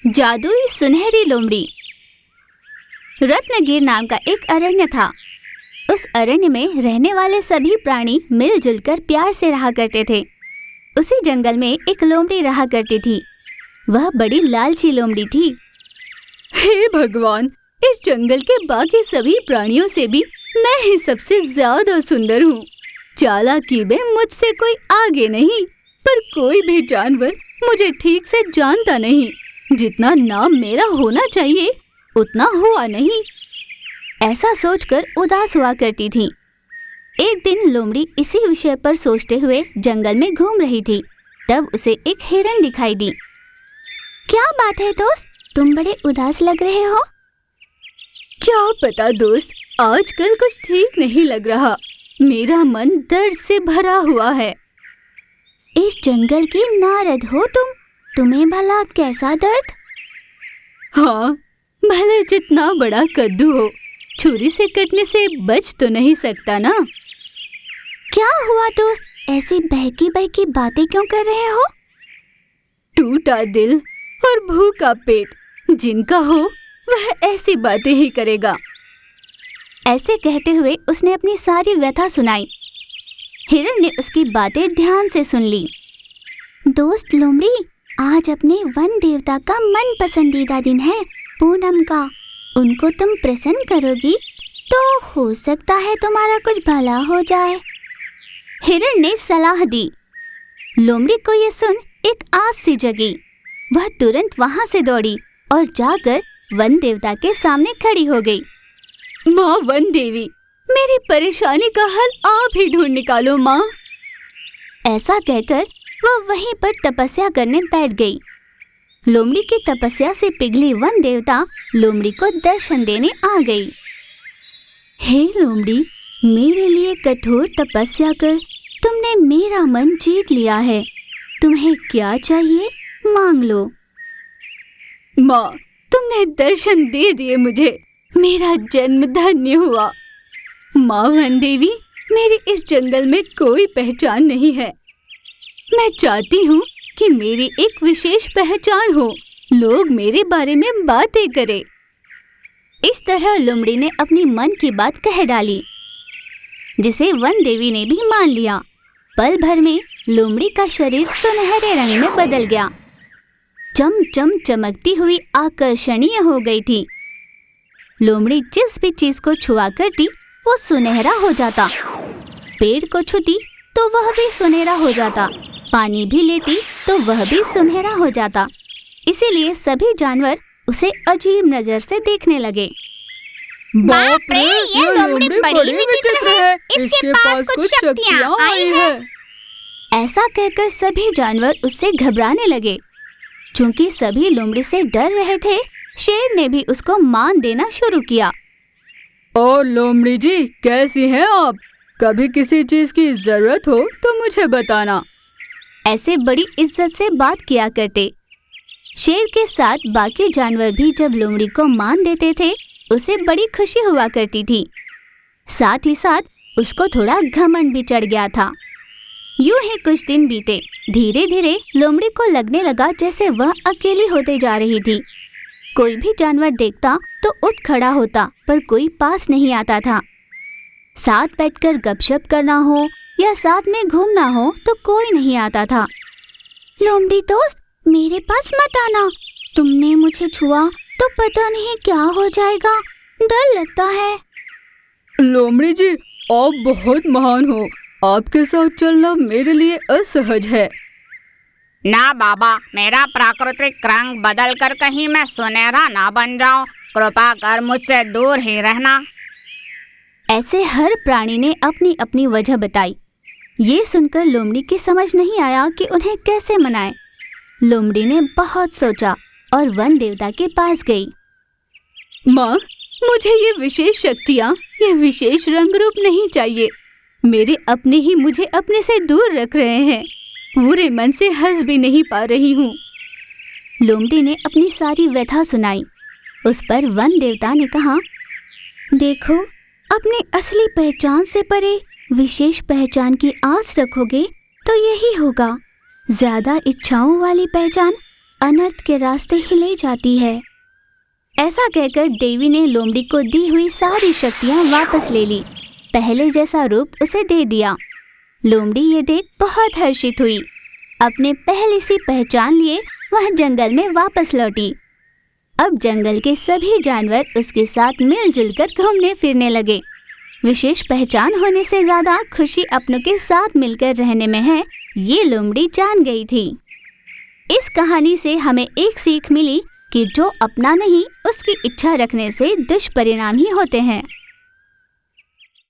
जादुई सुनहरी लोमड़ी। रत्नगिर नाम का एक अरण्य था। उस अरण्य में रहने वाले सभी प्राणी मिलजुल कर प्यार से रहा करते थे। उसी जंगल में एक लोमड़ी रहा करती थी। वह बड़ी लालची लोमड़ी थी। हे भगवान, इस जंगल के बाकी सभी प्राणियों से भी मैं ही सबसे ज्यादा सुंदर हूँ। चालाकी में मुझसे कोई आगे नहीं, पर कोई भी जानवर मुझे ठीक से जानता नहीं। जितना नाम मेरा होना चाहिए उतना हुआ नहीं। ऐसा सोचकर उदास हुआ करती थी। एक दिन लोमड़ी इसी विषय पर सोचते हुए जंगल में घूम रही थी। तब उसे एक हिरण दिखाई दी। क्या बात है दोस्त, तुम बड़े उदास लग रहे हो? क्या पता दोस्त, आजकल कुछ ठीक नहीं लग रहा। मेरा मन दर्द से भरा हुआ है। इस जंगल की नारद हो तुम, तुम्हें भला कैसा दर्द? हाँ, भले जितना बड़ा कद्दू हो, छुरी से कटने से बच तो नहीं सकता ना। क्या हुआ दोस्त, ऐसी बहकी बहकी बातें क्यों कर रहे हो? टूटा दिल और भूखा पेट, जिनका हो वह ऐसी बातें ही करेगा। ऐसे कहते हुए उसने अपनी सारी व्यथा सुनाई। हिरण ने उसकी बातें ध्यान से सुन ली। दोस्त लोमड़ी, आज अपने वन देवता का मन पसंदीदा दिन है, पूनम का। उनको तुम प्रसन्न करोगी तो हो सकता है तुम्हारा कुछ भला हो जाए। हिरण ने सलाह दी। लोमड़ी को ये सुन एक आस सी जगी। वह तुरंत वहां से दौड़ी और जाकर वन देवता के सामने खड़ी हो गई। माँ वन देवी, मेरी परेशानी का हल आप ही ढूंढ निकालो माँ। ऐसा कहकर वह वहीं पर तपस्या करने बैठ गई। लोमड़ी की तपस्या से पिघली वन देवता लोमड़ी को दर्शन देने आ गई। हे लोमड़ी, मेरे लिए कठोर तपस्या कर तुमने मेरा मन जीत लिया है। तुम्हें क्या चाहिए मांग लो। माँ, तुमने दर्शन दे दिए मुझे, मेरा जन्म धन्य हुआ। माँ वन देवी, मेरी इस जंगल में कोई पहचान नहीं है। मैं चाहती हूँ कि मेरी एक विशेष पहचान हो, लोग मेरे बारे में बातें करें। इस तरह लोमड़ी ने अपनी मन की बात कह डाली, जिसे वन देवी ने भी मान लिया। पल भर में लोमड़ी का शरीर सुनहरे रंग में बदल गया। चमचम चमकती हुई आकर्षणीय हो गई थी। लोमड़ी जिस भी चीज को छुआ करती वो सुनहरा हो जाता। पेड़ को छूती तो वह भी सुनहरा हो जाता। पानी भी लेती तो वह भी सुनहरा हो जाता। इसीलिए सभी जानवर उसे अजीब नजर से देखने लगे। बाप रे, ये लोमड़ी बड़ी विचित्र है। इसके पास कुछ शक्तियां आई हैं। ऐसा कहकर सभी जानवर उससे घबराने लगे। चूंकि सभी लोमड़ी से डर रहे थे, शेर ने भी उसको मान देना शुरू किया। और लोमड़ी जी, कैसी हैं आप? कभी किसी चीज की जरूरत हो तो मुझे बताना। ऐसे बड़ी इज्जत से बात किया करते। शेर के साथ बाकी जानवर भी जब लोमड़ी को मान देते थे, उसे बड़ी खुशी हुआ करती थी। साथ ही साथ उसको थोड़ा घमंड भी चढ़ गया था। यूं ही कुछ दिन बीते। धीरे धीरे लोमड़ी को लगने लगा जैसे वह अकेली होते जा रही थी। कोई भी जानवर देखता तो उठ खड़ा होता, पर कोई पास नहीं आता था। साथ बैठकर गपशप करना हो या साथ में घूमना हो तो कोई नहीं आता था। लोमड़ी दोस्त, मेरे पास मत आना। तुमने मुझे छुआ तो पता नहीं क्या हो जाएगा, डर लगता है। लोमड़ी जी, आप बहुत महान हो। आपके साथ चलना मेरे लिए असहज है। ना बाबा, मेरा प्राकृतिक रंग बदल कर कहीं मैं सुनहरा ना बन जाऊं। कृपा कर मुझसे दूर ही रहना। ऐसे हर प्राणी ने अपनी अपनी वजह बताई। ये सुनकर लोमड़ी की समझ नहीं आया कि उन्हें कैसे मनाए। लोमड़ी ने बहुत सोचा और वन देवता के पास गई। माँ, मुझे ये विशेष शक्तियाँ, ये विशेष रंग रूप नहीं चाहिए। मेरे अपने ही मुझे अपने से दूर रख रहे हैं। पूरे मन से हंस भी नहीं पा रही हूँ। लोमड़ी ने अपनी सारी व्यथा सुनाई। उस पर वन देवता ने कहा, देखो, अपनी असली पहचान से परे विशेष पहचान की आस रखोगे तो यही होगा। ज्यादा इच्छाओं वाली पहचान अनर्थ के रास्ते ही ले जाती है। ऐसा कहकर देवी ने लोमड़ी को दी हुई सारी शक्तियां वापस ले ली। पहले जैसा रूप उसे दे दिया। लोमड़ी ये देख बहुत हर्षित हुई। अपने पहले सी पहचान लिए वह जंगल में वापस लौटी। अब जंगल के सभी जानवर उसके साथ मिलजुल कर घूमने फिरने लगे। विशेष पहचान होने से ज्यादा खुशी अपनों के साथ मिलकर रहने में है, ये लोमड़ी जान गई थी। इस कहानी से हमें एक सीख मिली कि जो अपना नहीं उसकी इच्छा रखने से दुष्परिणाम ही होते हैं।